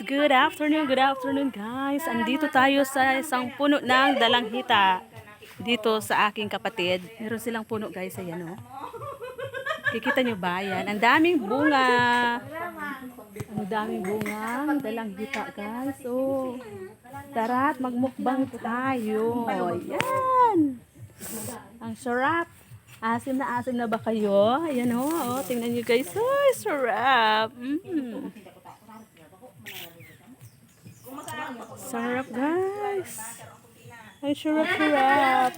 Good afternoon guys. Andito tayo sa isang puno ng dalanghita. Dito sa aking kapatid. Meron silang puno guys, ayan oh. Kikita nyo ba yan? Ang daming bunga. Ang daming bunga. Dalanghita guys. Oh. Tara't magmukbang tayo. Yan. Ang sarap. Asim na ba kayo? Ayan oh. Oh, tingnan nyo guys. Ay, sarap. Sarap guys. Ay, sarap.